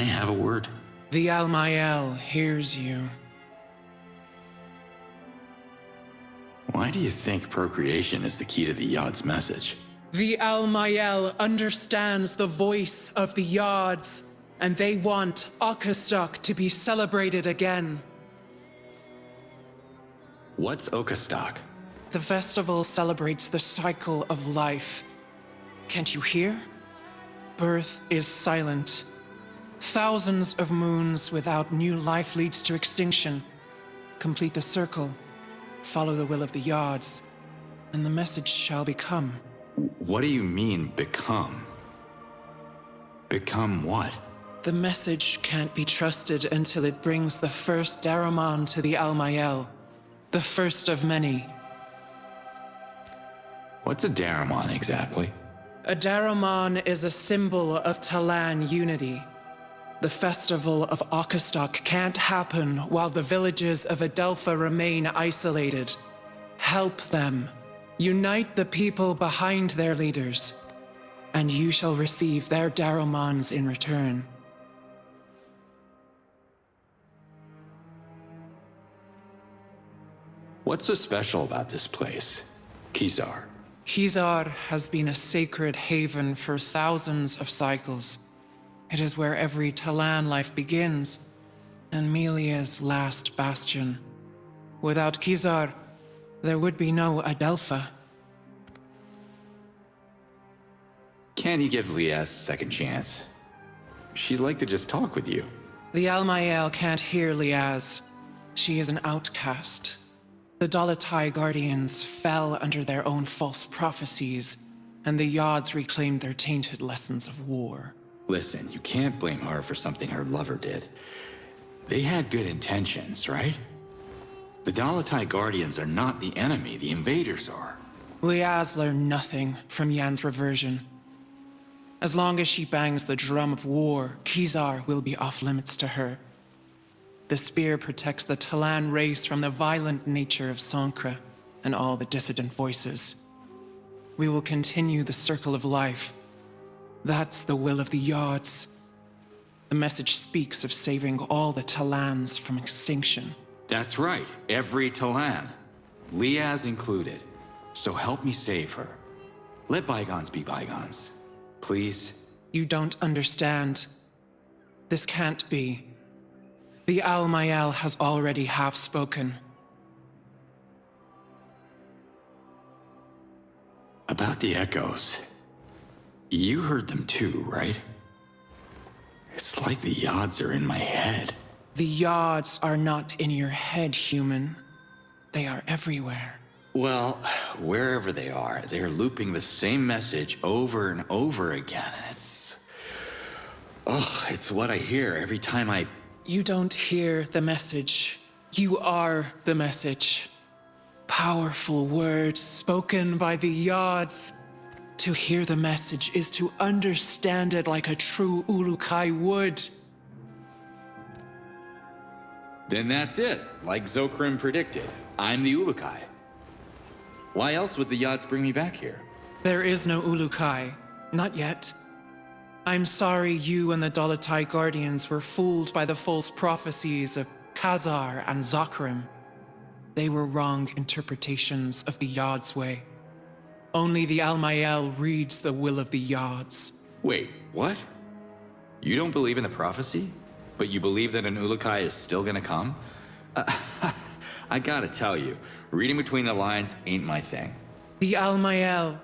have a word? The Almael hears you. Why do you think procreation is the key to the Yod's message? The Almael understands the voice of the Yods, and they want Outcast to be celebrated again. What's Okastok? The festival celebrates the cycle of life. Can't you hear? Birth is silent. Thousands of moons without new life leads to extinction. Complete the circle. Follow the will of the Yods, and the message shall become. What do you mean, become? Become what? The message can't be trusted until it brings the first Daramon to the Almael. The first of many. What's a Daramon exactly? A Daramon is a symbol of Talan unity. The festival of Outcast can't happen while the villages of Adelpha remain isolated. Help them. Unite the people behind their leaders, and you shall receive their Daramons in return. What's so special about this place, Kizar? Kizar has been a sacred haven for thousands of cycles. It is where every Talan life begins, and Melia's last bastion. Without Kizar, there would be no Adelpha. Can't you give Liaz a second chance? She'd like to just talk with you. The Almael can't hear Liaz. She is an outcast. The Dalatai Guardians fell under their own false prophecies, and the Yods reclaimed their tainted lessons of war. Listen, you can't blame her for something her lover did. They had good intentions, right? The Dalatai Guardians are not the enemy, the invaders are. Liaz learned nothing from Yan's reversion. As long as she bangs the drum of war, Kizar will be off-limits to her. The spear protects the Talan race from the violent nature of Sankra and all the dissident voices. We will continue the circle of life. That's the will of the Yods. The message speaks of saving all the Talans from extinction. That's right, every Talan. Liaz included. So help me save her. Let bygones be bygones. Please? You don't understand. This can't be. The Almael has already half-spoken. About the echoes. You heard them too, right? It's like the Yods are in my head. The Yods are not in your head, human. They are everywhere. Well, wherever they are, they're looping the same message over and over again. It's what I hear every time I... You don't hear the message. You are the message. Powerful words spoken by the Yods. To hear the message is to understand it like a true Ulukai would. Then that's it, like Zokrim predicted. I'm the Ulukai. Why else would the Yods bring me back here? There is no Ulukai. Not yet. I'm sorry you and the Dalatai Guardians were fooled by the false prophecies of Khazar and Zokrim. They were wrong interpretations of the Yods' way. Only the Almael reads the will of the Yods. Wait, what? You don't believe in the prophecy? But you believe that an Ulukai is still gonna come? I gotta tell you, reading between the lines ain't my thing. The Almael...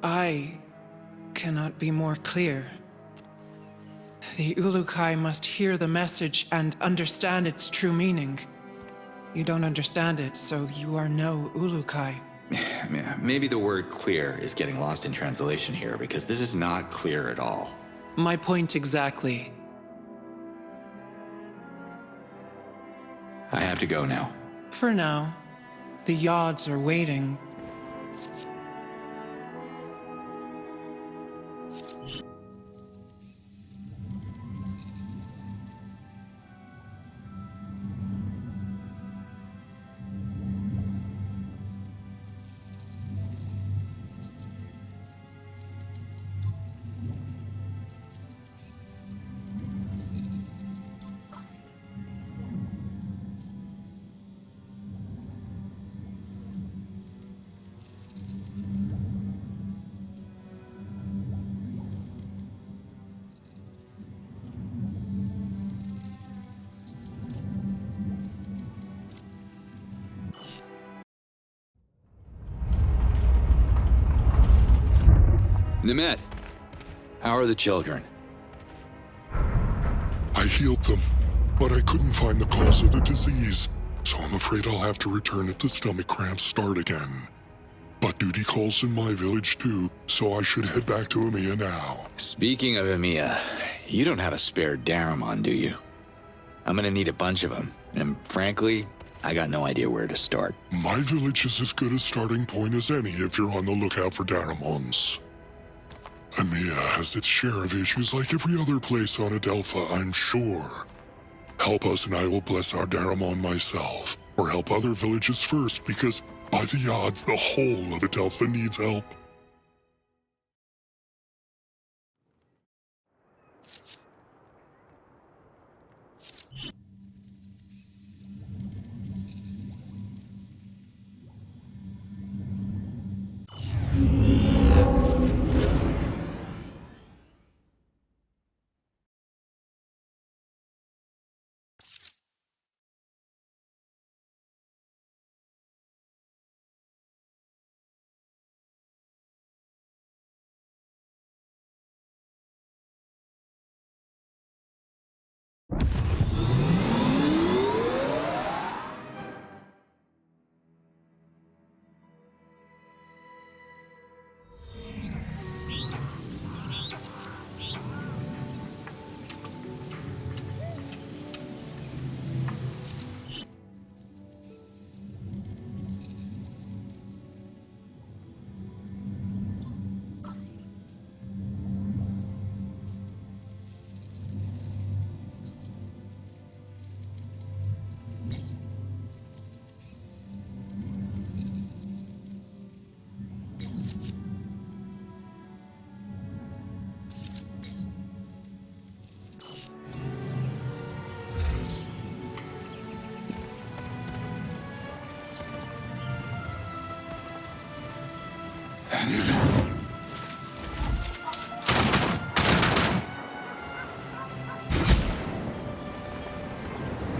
I cannot be more clear. The Ulukai must hear the message and understand its true meaning. You don't understand it, so you are no Ulukai. Maybe the word clear is getting lost in translation here, because this is not clear at all. My point exactly. I have to go now. For now, the Yods are waiting. Nemet, how are the children? I healed them, but I couldn't find the cause of the disease, so I'm afraid I'll have to return if the stomach cramps start again. But duty calls in my village too, so I should head back to Emiya now. Speaking of Emiya, you don't have a spare Daramon, do you? I'm gonna need a bunch of them, and frankly, I got no idea where to start. My village is as good a starting point as any if you're on the lookout for Daramons. Emiya has its share of issues like every other place on Adelpha, I'm sure. Help us and I will bless our Daramon myself, or help other villages first, because by the odds, the whole of Adelpha needs help.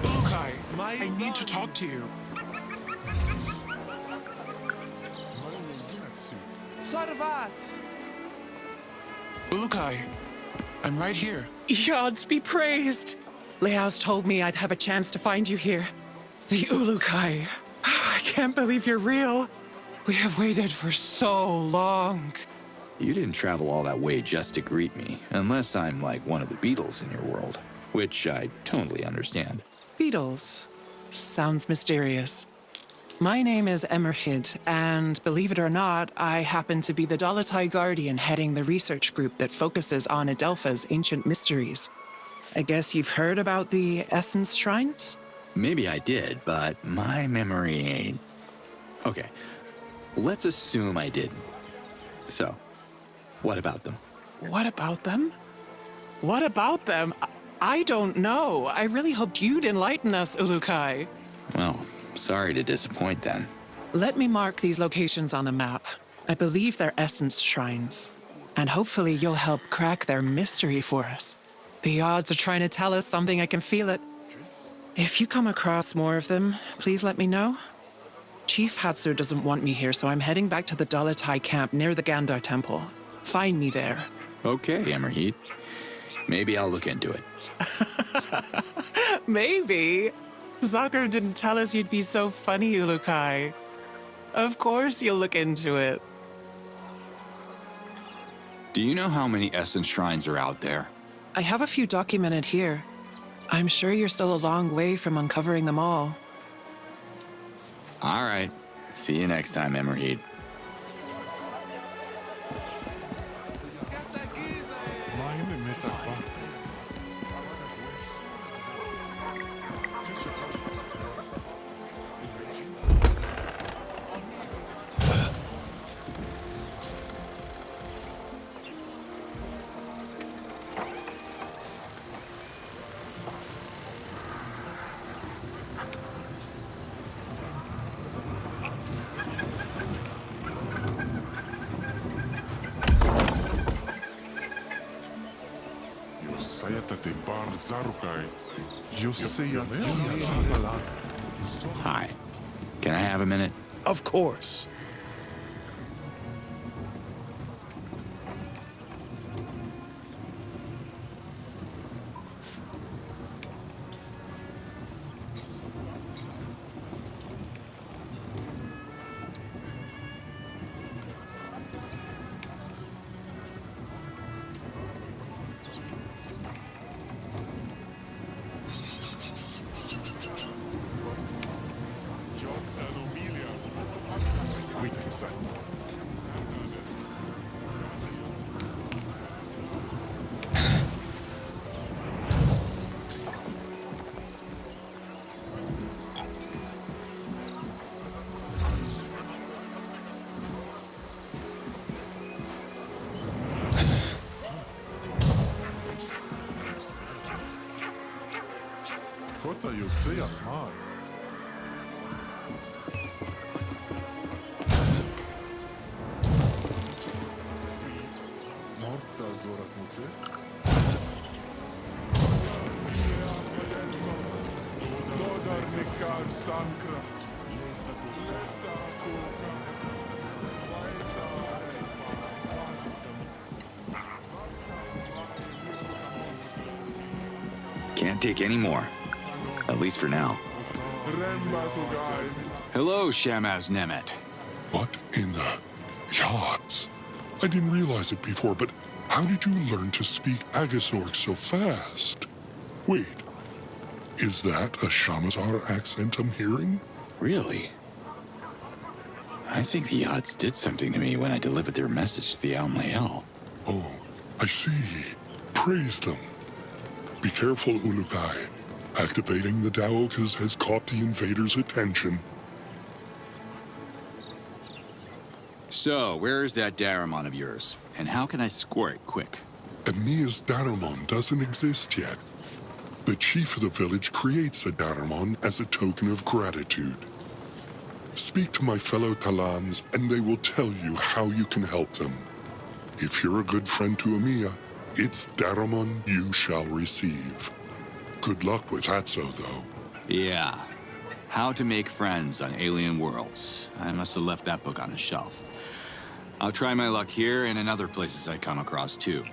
Ukai, I need to talk to you. Sarvat! Ulukai, I'm right here. Yods be praised! Leo's told me I'd have a chance to find you here. The Ulukai. I can't believe you're real. We have waited for so long. You didn't travel all that way just to greet me, unless I'm like one of the Beatles in your world, which I totally understand. Beatles. Sounds mysterious. My name is Emerhid, and believe it or not, I happen to be the Dalatai Guardian heading the research group that focuses on Adelpha's ancient mysteries. I guess you've heard about the Essence Shrines? Maybe I did, but my memory ain't... Okay, let's assume I didn't. So, what about them? What about them? What about them? I don't know. I really hoped you'd enlighten us, Ulukai. Well, sorry to disappoint then. Let me mark these locations on the map. I believe they're Essence Shrines. And hopefully you'll help crack their mystery for us. The odds are trying to tell us something, I can feel it. If you come across more of them, please let me know. Chief Hatsu doesn't want me here, so I'm heading back to the Dalatai camp near the Gandar Temple. Find me there. Okay, Emerheat. Maybe I'll look into it. Maybe. Zakar didn't tell us you'd be so funny, Ulukai. Of course you'll look into it. Do you know how many Essence Shrines are out there? I have a few documented here. I'm sure you're still a long way from uncovering them all. All right. See you next time, Emerheat. Hi. Can I have a minute? Of course. Morta just sägas mal. Morta zorat mutse. Dodar nikar sankra. Leta koka. Can't take any more. At least for now. Hello, Shamaz Nemet. What in the yachts? I didn't realize it before, but how did you learn to speak Agasork so fast? Wait, is that a Shamazar accent I'm hearing? Really? I think the Yachts did something to me when I delivered their message to the Almael. Oh, I see. Praise them. Be careful, Ulukai. Activating the Daokas has caught the invaders' attention. So, where is that Daramon of yours? And how can I score it quick? Emia's Daramon doesn't exist yet. The chief of the village creates a Daramon as a token of gratitude. Speak to my fellow Talans, and they will tell you how you can help them. If you're a good friend to Emiya, it's Daramon you shall receive. Good luck with Hatso, though. Yeah. How to Make Friends on Alien Worlds. I must have left that book on the shelf. I'll try my luck here and in other places I come across, too.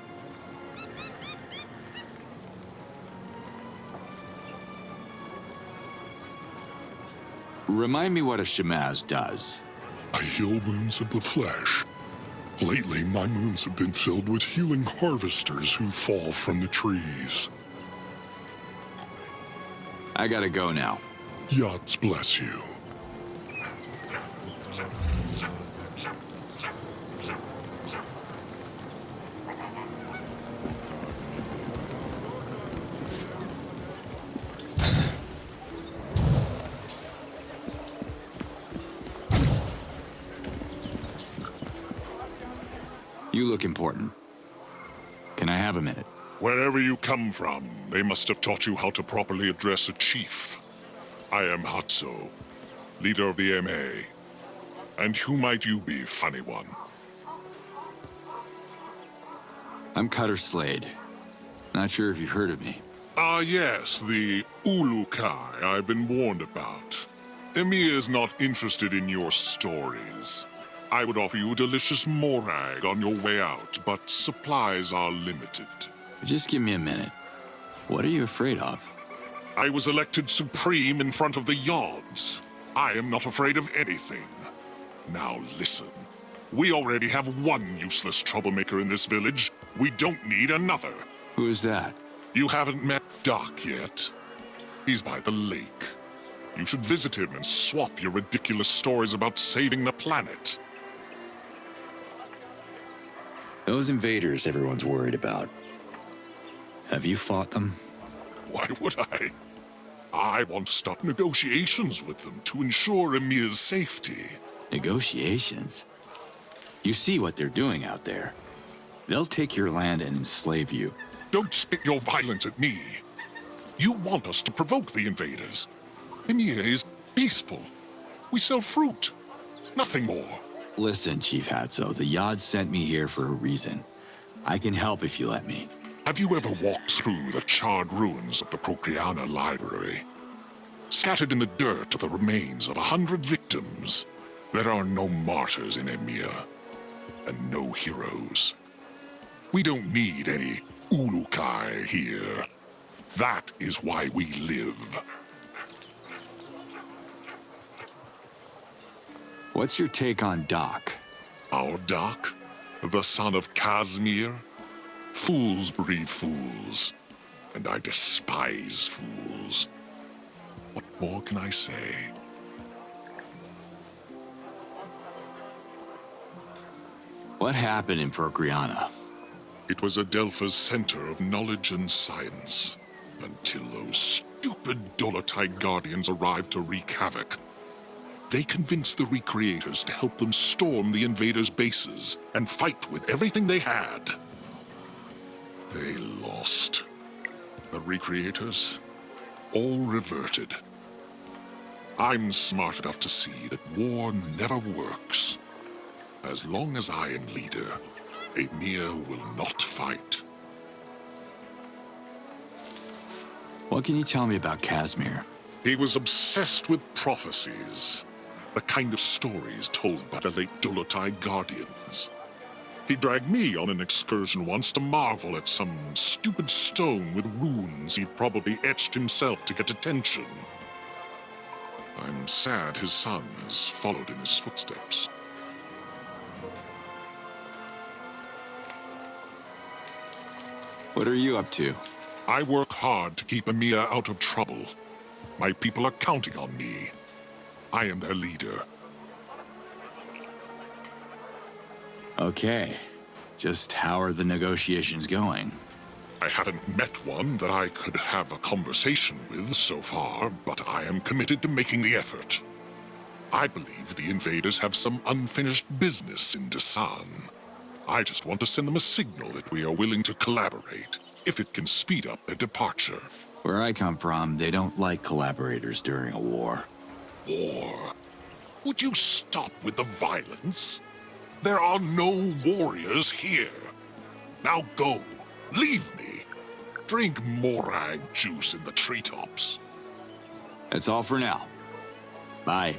Remind me what a Shamaz does. I heal wounds of the flesh. Lately, my moons have been filled with healing harvesters who fall from the trees. I gotta go now. Yachts bless you. You look important. Can I have a minute? Wherever you come from, they must have taught you how to properly address a chief. I am Hatso, leader of the MA. And who might you be, funny one? I'm Cutter Slade. Not sure if you've heard of me. Ah yes, the Ulukai I've been warned about. Emiya is not interested in your stories. I would offer you a delicious morag on your way out, but supplies are limited. Just give me a minute. What are you afraid of? I was elected supreme in front of the Yods. I am not afraid of anything. Now listen. We already have one useless troublemaker in this village. We don't need another. Who is that? You haven't met Doc yet. He's by the lake. You should visit him and swap your ridiculous stories about saving the planet. Those invaders everyone's worried about. Have you fought them? Why would I? I want to start negotiations with them to ensure Emiya's safety. Negotiations? You see what they're doing out there. They'll take your land and enslave you. Don't spit your violence at me. You want us to provoke the invaders. Emiya is peaceful. We sell fruit. Nothing more. Listen, Chief Hatso, the Yod sent me here for a reason. I can help if you let me. Have you ever walked through the charred ruins of the Procreana Library? Scattered in the dirt are the remains of 100 victims. There are no martyrs in Emiya, and no heroes. We don't need any Ulukai here. That is why we live. What's your take on Doc? Our Doc? The son of Kazmir? Fools breed fools, and I despise fools. What more can I say? What happened in Procreana? It was Adelpha's center of knowledge and science, until those stupid Dolotite Guardians arrived to wreak havoc. They convinced the Recreators to help them storm the invaders' bases and fight with everything they had. They lost. The Recreators? all reverted. I'm smart enough to see that war never works. As long as I am leader, Emir will not fight. What can you tell me about Casimir? He was obsessed with prophecies, the kind of stories told by the late Dolotai Guardians. He dragged me on an excursion once to marvel at some stupid stone with runes he'd probably etched himself to get attention. I'm sad his son has followed in his footsteps. What are you up to? I work hard to keep Emir out of trouble. My people are counting on me. I am their leader. Okay. Just how are the negotiations going? I haven't met one that I could have a conversation with so far, but I am committed to making the effort. I believe the invaders have some unfinished business in Dasan. I just want to send them a signal that we are willing to collaborate, if it can speed up their departure. Where I come from, they don't like collaborators during a war. War? Would you stop with the violence? There are no warriors here. Now go. Leave me. Drink morag juice in the treetops. That's all for now. Bye.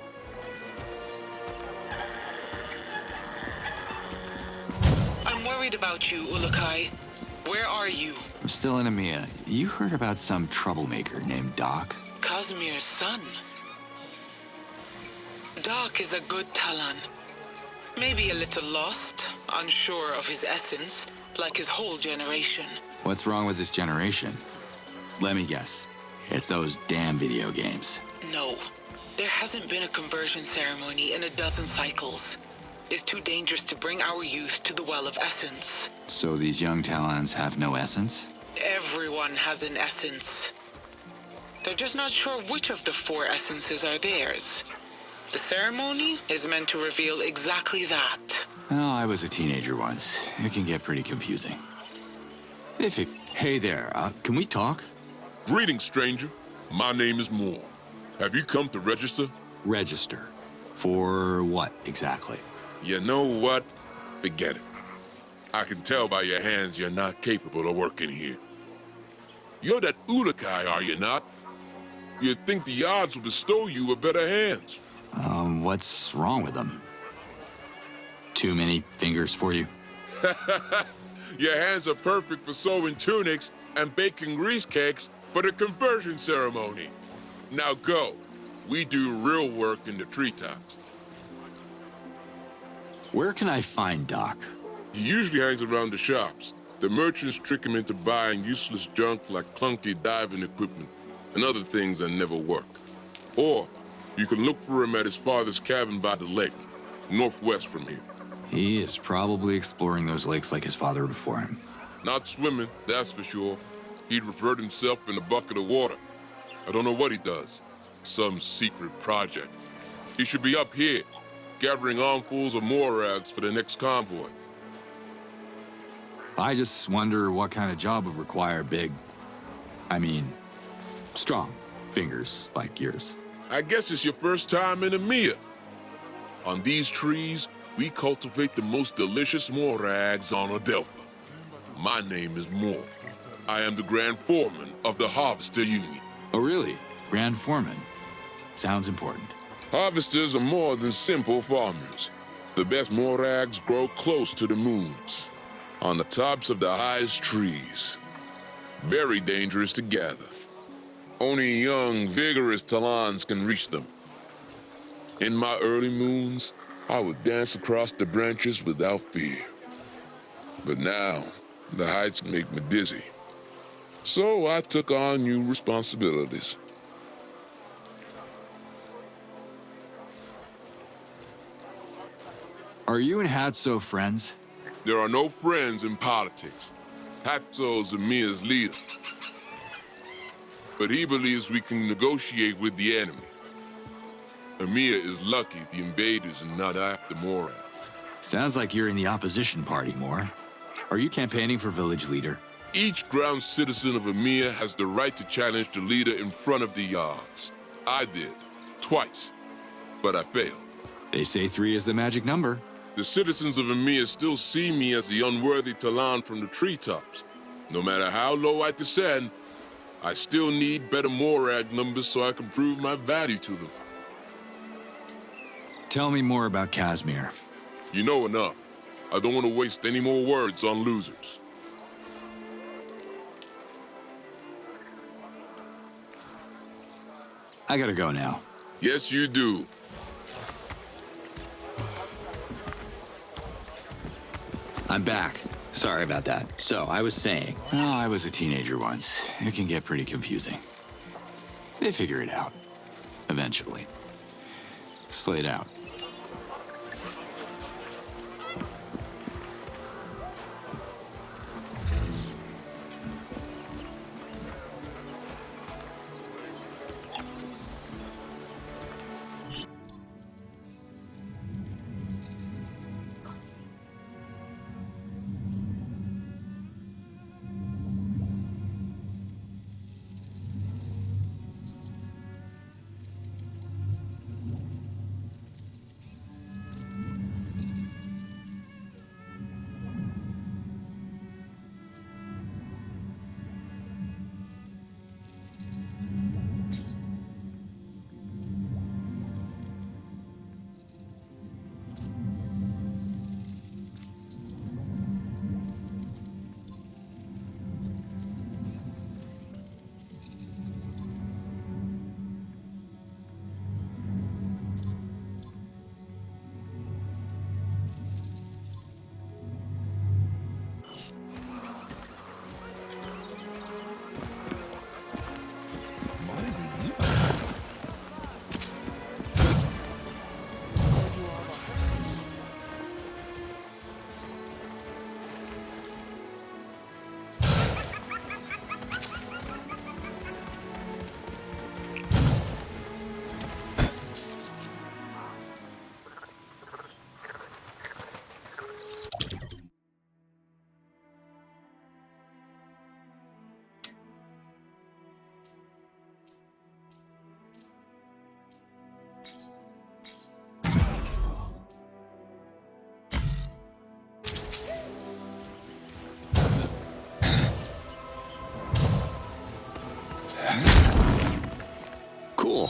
I'm worried about you, Ulukai. Where are you? I'm still in Emia. You heard about some troublemaker named Doc? Casimir's son. Doc is a good Talan. Maybe a little lost, unsure of his essence, like his whole generation. What's wrong with this generation? Let me guess. It's those damn video games. No. There hasn't been a conversion ceremony in a dozen cycles. It's too dangerous to bring our youth to the Well of Essence. So these young Talons have no essence? Everyone has an essence. They're just not sure which of the 4 essences are theirs. The ceremony is meant to reveal exactly that. Well, I was a teenager once. It can get pretty confusing. Hey there, can we talk? Greetings, stranger. My name is Moore. Have you come to register? Register. For what, exactly? You know what? Forget it. I can tell by your hands you're not capable of working here. You're that Ulukai, are you not? You'd think the odds would bestow you with better hands. What's wrong with them? Too many fingers for you? Your hands are perfect for sewing tunics and baking grease cakes for the conversion ceremony. Now go. We do real work in the treetops. Where can I find Doc? He usually hangs around the shops. The merchants trick him into buying useless junk like clunky diving equipment and other things that never work. Or you can look for him at his father's cabin by the lake, northwest from here. He is probably exploring those lakes like his father before him. Not swimming, that's for sure. He'd revert himself in a bucket of water. I don't know what he does. Some secret project. He should be up here, gathering armfuls of morags for the next convoy. I just wonder what kind of job would require strong fingers like yours. I guess it's your first time in Emia. On these trees, we cultivate the most delicious morags on Adelpha. My name is Moore. I am the Grand Foreman of the Harvester Union. Oh, really? Grand Foreman? Sounds important. Harvesters are more than simple farmers. The best morags grow close to the moons, on the tops of the highest trees. Very dangerous to gather. Only young, vigorous Talans can reach them. In my early moons, I would dance across the branches without fear. But now, the heights make me dizzy. So I took on new responsibilities. Are you and Hatso friends? There are no friends in politics. Hatso's Emia's leader. But he believes we can negotiate with the enemy. Emia is lucky the invaders are not after Morag. Sounds like you're in the opposition party, Moore. Are you campaigning for village leader? Each ground citizen of EMEA has the right to challenge the leader in front of the yards. I did, twice, but I failed. They say 3 is the magic number. The citizens of EMEA still see me as the unworthy Talon from the treetops. No matter how low I descend, I still need better Morag numbers so I can prove my value to them. Tell me more about Casimir. You know enough. I don't want to waste any more words on losers. I gotta go now. Yes, you do. I'm back. Sorry about that. So, I was saying, well, I was a teenager once. It can get pretty confusing. They figure it out. Eventually. Slayed out. Cool.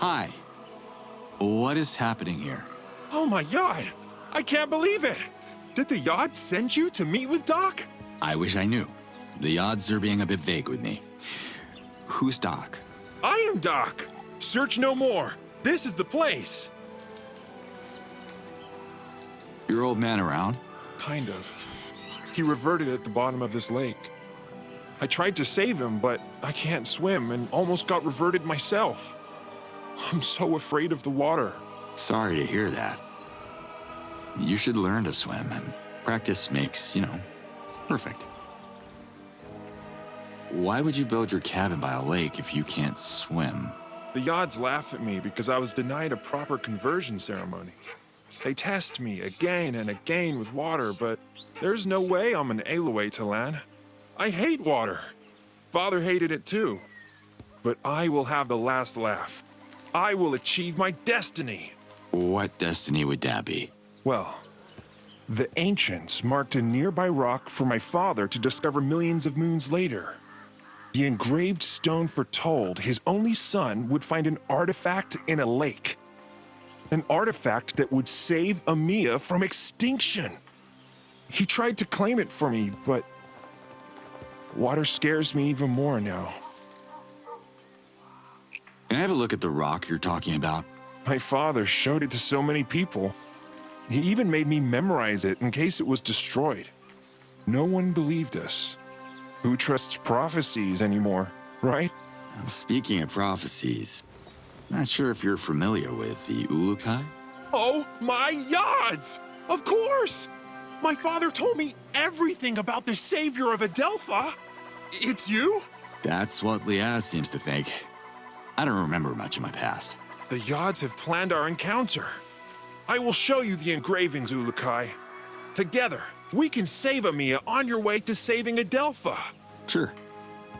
Hi. What is happening here? Oh my God! I can't believe it! Did the yacht send you to meet with Doc? I wish I knew. The odds are being a bit vague with me. Who's Doc? I am Doc! Search no more! This is the place! Your old man around? Kind of. He reverted at the bottom of this lake. I tried to save him, but I can't swim and almost got reverted myself. I'm so afraid of the water. Sorry to hear that. You should learn to swim, and practice makes, perfect. Why would you build your cabin by a lake if you can't swim? The Yods laugh at me because I was denied a proper conversion ceremony. They test me again and again with water, but there's no way I'm an Aloe Talan. I hate water. Father hated it too. But I will have the last laugh. I will achieve my destiny. What destiny would that be? Well, the ancients marked a nearby rock for my father to discover millions of moons later. The engraved stone foretold his only son would find an artifact in a lake. An artifact that would save EMEA from extinction. He tried to claim it for me, but Water scares me even more now. Can I have a look at the rock you're talking about? My father showed it to so many people. He even made me memorize it in case it was destroyed. No one believed us. Who trusts prophecies anymore, right? Speaking of prophecies, not sure if you're familiar with the Ulukai? Oh, my yads! Of course! My father told me everything about the savior of Adelpha. It's you? That's what Liaz seems to think. I don't remember much of my past. The Yads have planned our encounter. I will show you the engravings, Ulukai. Together, we can save Amiya on your way to saving Adelpha. Sure.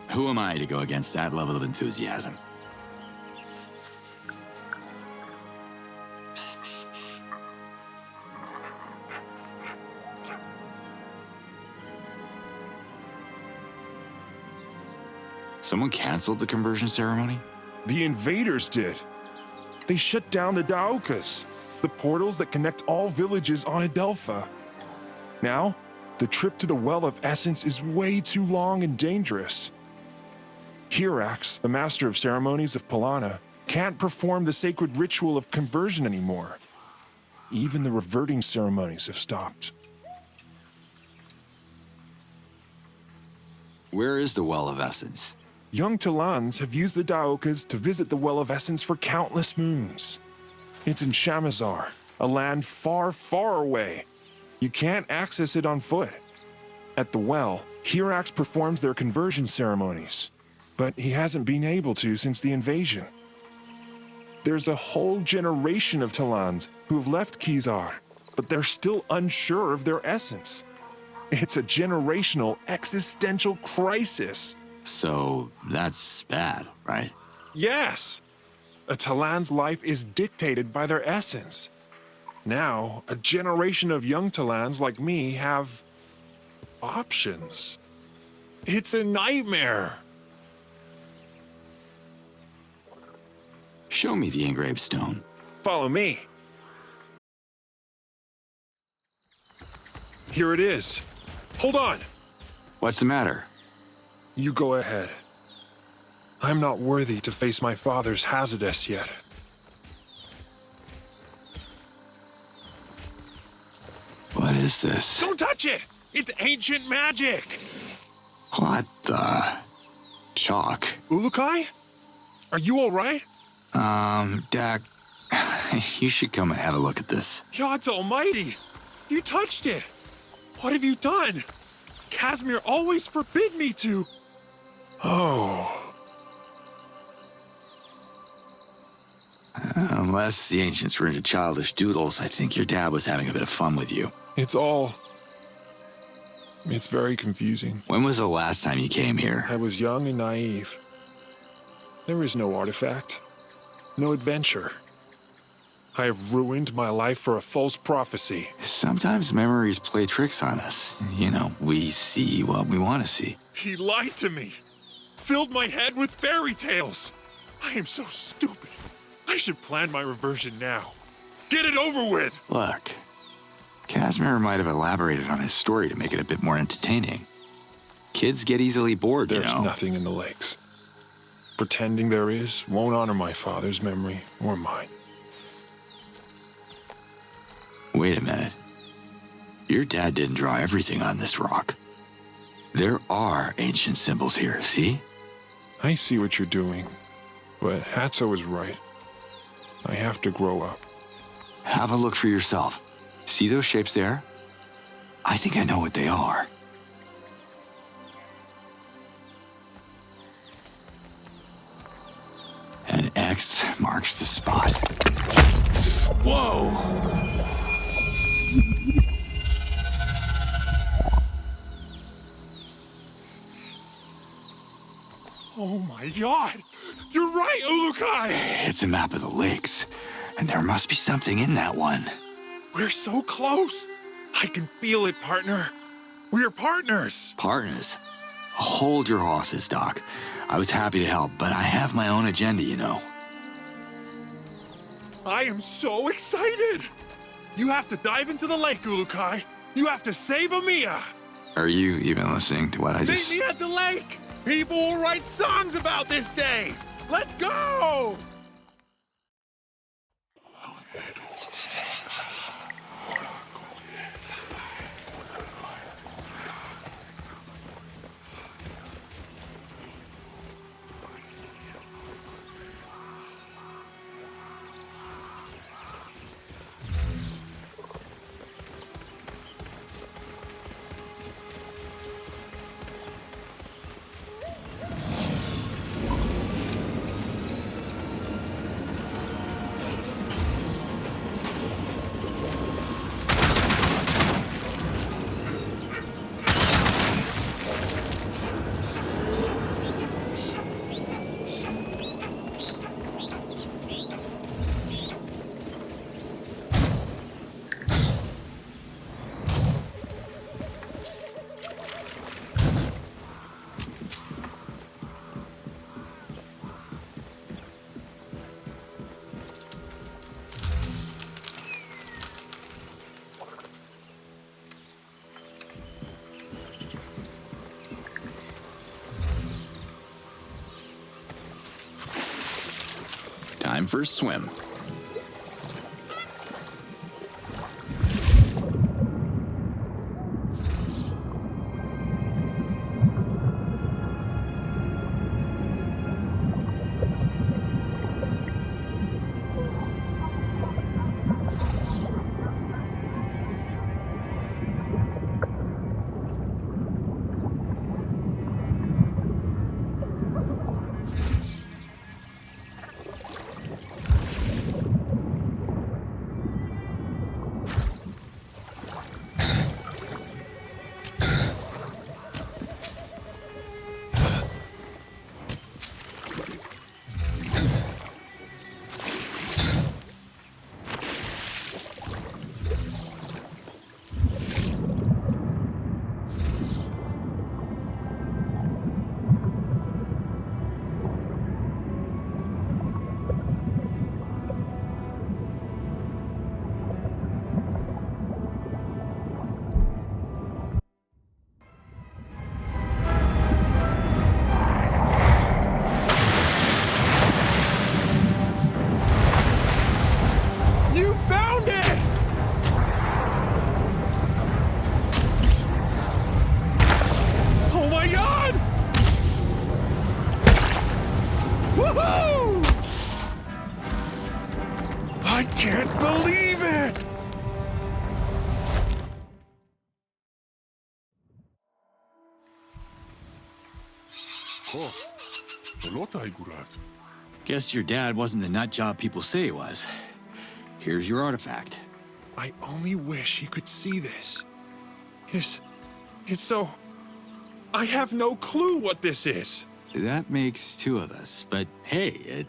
Who am I to go against that level of enthusiasm? Someone canceled the conversion ceremony? The invaders did. They shut down the Daokas, the portals that connect all villages on Adelpha. Now, the trip to the Well of Essence is way too long and dangerous. Hirax, the master of ceremonies of Palana, can't perform the sacred ritual of conversion anymore. Even the reverting ceremonies have stopped. Where is the Well of Essence? Young Talans have used the Daokas to visit the Well of Essence for countless moons. It's in Shamazar, a land far, far away. You can't access it on foot. At the well, Hirax performs their conversion ceremonies, but he hasn't been able to since the invasion. There's a whole generation of Talans who have left Kizar, but they're still unsure of their essence. It's a generational, existential crisis. So that's bad, right? Yes! A Talan's life is dictated by their essence. Now, a generation of young Talans like me have options. It's a nightmare. Show me the engraved stone. Follow me. Here it is. Hold on. What's the matter? You go ahead. I'm not worthy to face my father's Hazardous yet. What is this? Don't touch it! It's ancient magic! What the? Chalk. Ulukai? Are you alright? Dak, you should come and have a look at this. God's almighty! You touched it! What have you done? Casimir always forbid me to. Oh. Unless the ancients were into childish doodles, I think your dad was having a bit of fun with you. It's very confusing. When was the last time you came here? I was young and naive. There is no artifact, no adventure. I have ruined my life for a false prophecy. Sometimes memories play tricks on us. You know, we see what we want to see. He lied to me, filled my head with fairy tales. I am so stupid. I should plan my reversion now. Get it over with! Look, Casimir might have elaborated on his story to make it a bit more entertaining. Kids get easily bored, you know. There's nothing in the lakes. Pretending there is won't honor my father's memory or mine. Wait a minute. Your dad didn't draw everything on this rock. There are ancient symbols here, see? I see what you're doing, but Hatso is right. I have to grow up. Have a look for yourself. See those shapes there? I think I know what they are. An X marks the spot. Whoa! Oh my god! You're right, Ulukai! It's a map of the lakes, and there must be something in that one. We're so close! I can feel it, partner. We're partners! Partners? Hold your horses, Doc. I was happy to help, but I have my own agenda, you know. I am so excited! You have to dive into the lake, Ulukai. You have to save Amiya! Are you even listening to what I just... Meet me at the lake! People will write songs about this day! Let's go! Time for a swim. You found it! Oh my god! Woohoo! I can't believe it! Oh, Olota Igurat. Guess your dad wasn't the nut job people say he was. Here's your artifact. I only wish he could see this. It's so... I have no clue what this is. That makes two of us, but hey, it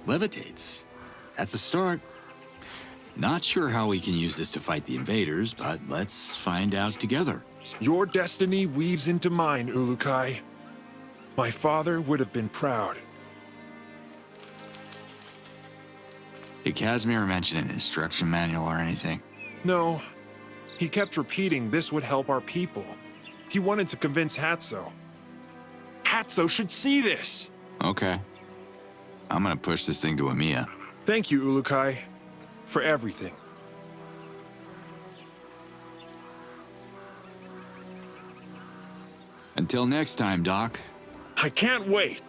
levitates. That's a start. Not sure how we can use this to fight the invaders, but let's find out together. Your destiny weaves into mine, Ulukai. My father would have been proud. Did Casimir mention an instruction manual or anything? No. He kept repeating this would help our people. He wanted to convince Hatso. Hatso should see this! Okay. I'm gonna push this thing to Amiya. Thank you, Ulukai, for everything. Until next time, Doc. I can't wait!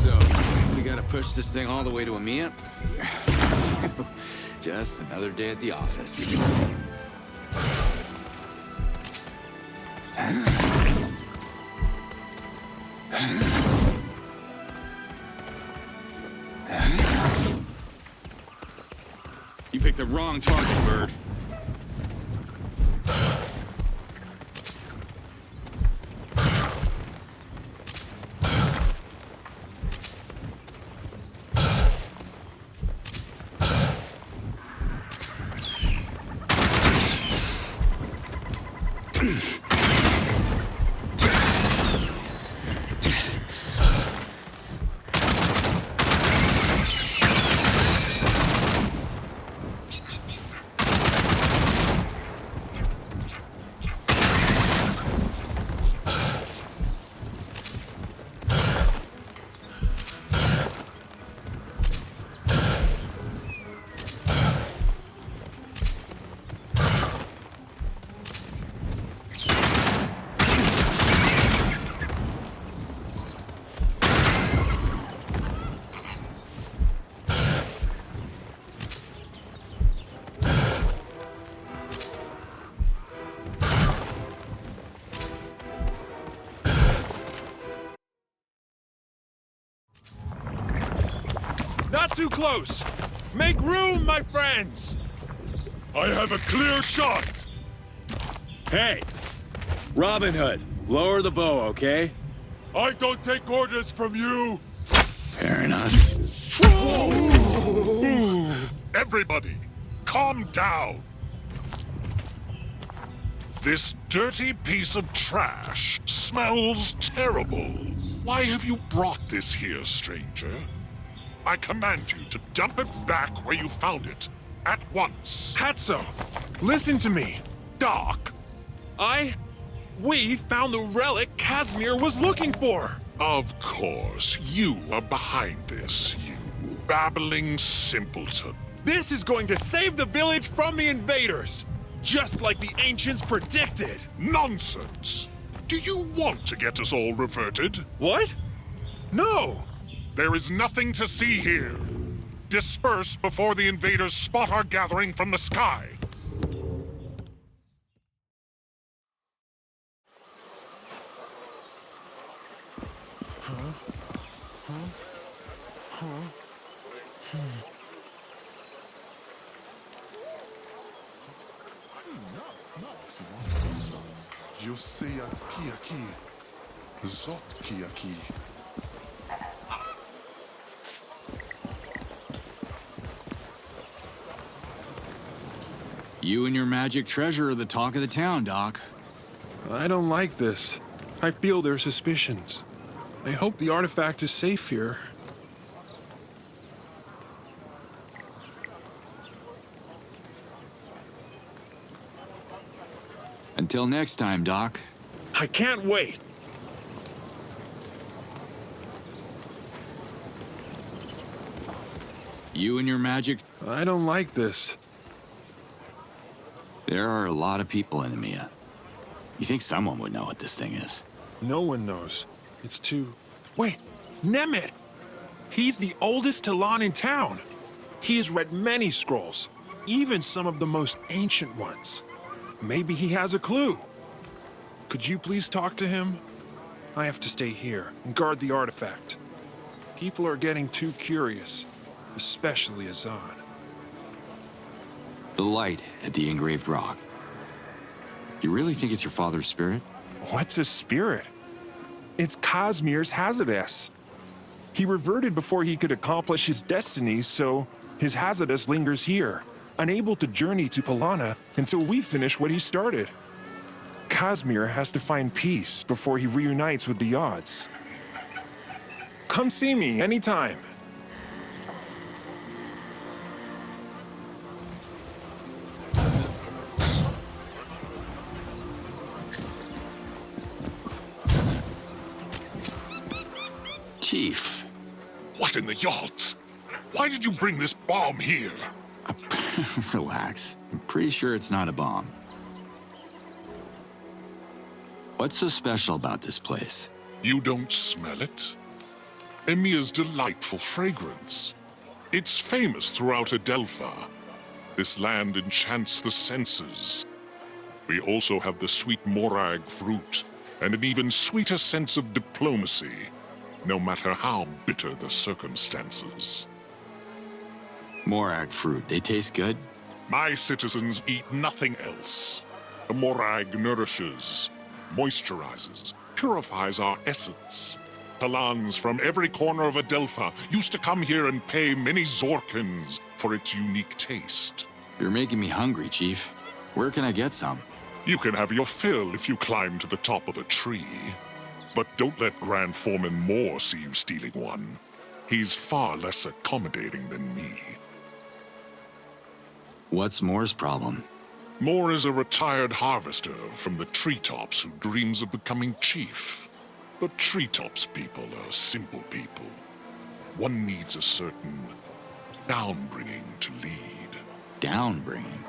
So, we gotta push this thing all the way to Amiya? Just another day at the office. You picked the wrong target, Bird. Not too close! Make room, my friends! I have a clear shot! Hey! Robin Hood, lower the bow, okay? I don't take orders from you! Fair enough. Everybody, calm down. This dirty piece of trash smells terrible. Why have you brought this here, stranger? I command you to dump it back where you found it, at once. Hatso, listen to me. Doc, We found the relic Casimir was looking for! of course, you are behind this, you babbling simpleton. This is going to save the village from the invaders! Just like the ancients predicted! Nonsense! Do you want to get us all reverted? What? No! There is nothing to see here. Disperse before the invaders spot our gathering from the sky. Joseyat Kiaki. Zot Kiaki. You and your magic treasure are the talk of the town, Doc. I don't like this. I feel their suspicions. I hope the artifact is safe here. Until next time, Doc. I can't wait! You and your magic... I don't like this. There are a lot of people in EMEA. You think someone would know what this thing is? No one knows. It's too... Wait! Nemeth! He's the oldest Talon in town. He has read many scrolls, even some of the most ancient ones. Maybe he has a clue. Could you please talk to him? I have to stay here and guard the artifact. People are getting too curious, especially Azan. The light at the engraved rock. You really think it's your father's spirit? What's a spirit? It's Casimir's Hazardous. He reverted before he could accomplish his destiny, so his Hazardous lingers here, unable to journey to Palana until we finish what he started. Casimir has to find peace before he reunites with the odds. Come see me anytime. Chief. What in the yards? Why did you bring this bomb here? Relax. I'm pretty sure it's not a bomb. What's so special about this place? You don't smell it? EMEA's delightful fragrance. It's famous throughout Adelpha. This land enchants the senses. We also have the sweet morag fruit, and an even sweeter sense of diplomacy, no matter how bitter the circumstances. Morag fruit. They taste good? My citizens eat nothing else. The morag nourishes, moisturizes, purifies our essence. Talans from every corner of Adelpha used to come here and pay many Zorkins for its unique taste. You're making me hungry, Chief. Where can I get some? You can have your fill if you climb to the top of a tree. But don't let Grand Foreman Moore see you stealing one. He's far less accommodating than me. What's Moore's problem? Moore is a retired harvester from the treetops who dreams of becoming chief. But treetops people are simple people. One needs a certain downbringing to lead. Downbringing?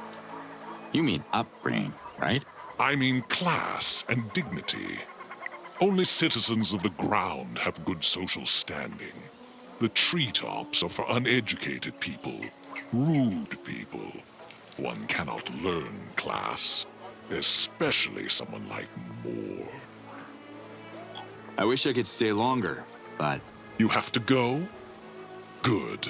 You mean upbringing, right? I mean class and dignity. Only citizens of the ground have good social standing. The treetops are for uneducated people, rude people. One cannot learn class, especially someone like Moore. I wish I could stay longer, but... You have to go? Good.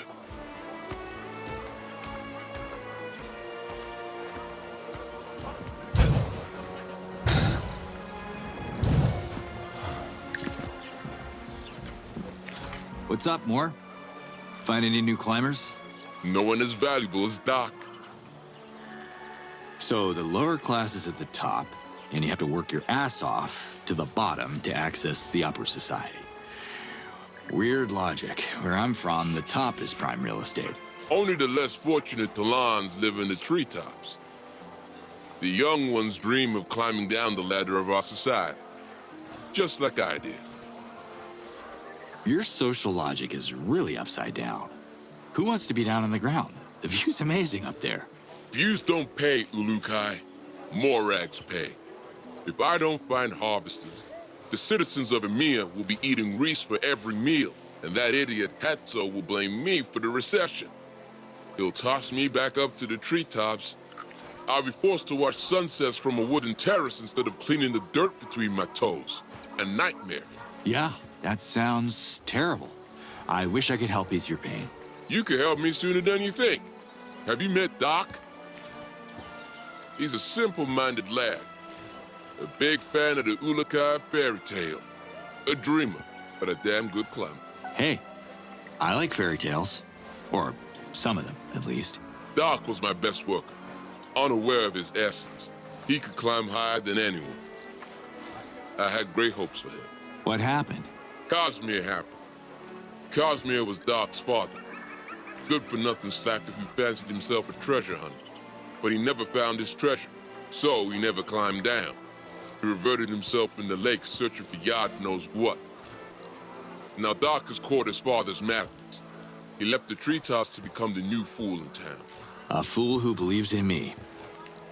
What's up, Moore? Find any new climbers? No one as valuable as Doc. So the lower class is at the top, and you have to work your ass off to the bottom to access the upper society. Weird logic. Where I'm from, the top is prime real estate. Only the less fortunate Talans live in the treetops. The young ones dream of climbing down the ladder of our society, just like I did. Your social logic is really upside down. Who wants to be down on the ground? The view's amazing up there. Views don't pay, Ulukai. Morags pay. If I don't find harvesters, the citizens of Emir will be eating Reese for every meal, and that idiot Hatso will blame me for the recession. He'll toss me back up to the treetops. I'll be forced to watch sunsets from a wooden terrace instead of cleaning the dirt between my toes. A nightmare. Yeah, that sounds terrible. I wish I could help ease your pain. You could help me sooner than you think. Have you met Doc? He's a simple-minded lad. A big fan of the Ulukai fairy tale. A dreamer, but a damn good climber. Hey, I like fairy tales. Or some of them, at least. Doc was my best worker. Unaware of his essence. He could climb higher than anyone. I had great hopes for him. What happened? Cosmere happened. Cosmere was Doc's father. Good-for-nothing slacker who fancied himself a treasure hunter. But he never found his treasure, so he never climbed down. He reverted himself in the lake searching for God knows what. Now Doc has caught his father's madness. He left the treetops to become the new fool in town. A fool who believes in me.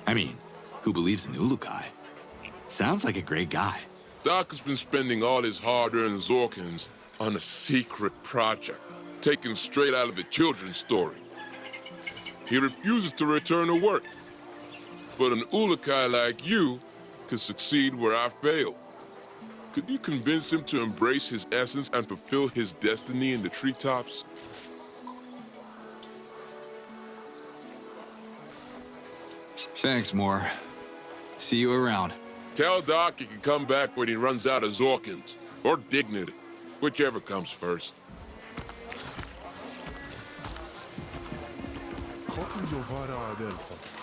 I mean, who believes in Ulukai. Sounds like a great guy. Doc has been spending all his hard-earned Zorkins on a secret project, taken straight out of a children's story. He refuses to return to work. But an Ulukai like you can succeed where I failed. Could you convince him to embrace his essence and fulfill his destiny in the treetops? Thanks, Moore. See you around. Tell Doc he can come back when he runs out of Zorkins, or dignity, whichever comes first. Copy your Vara Adelpha.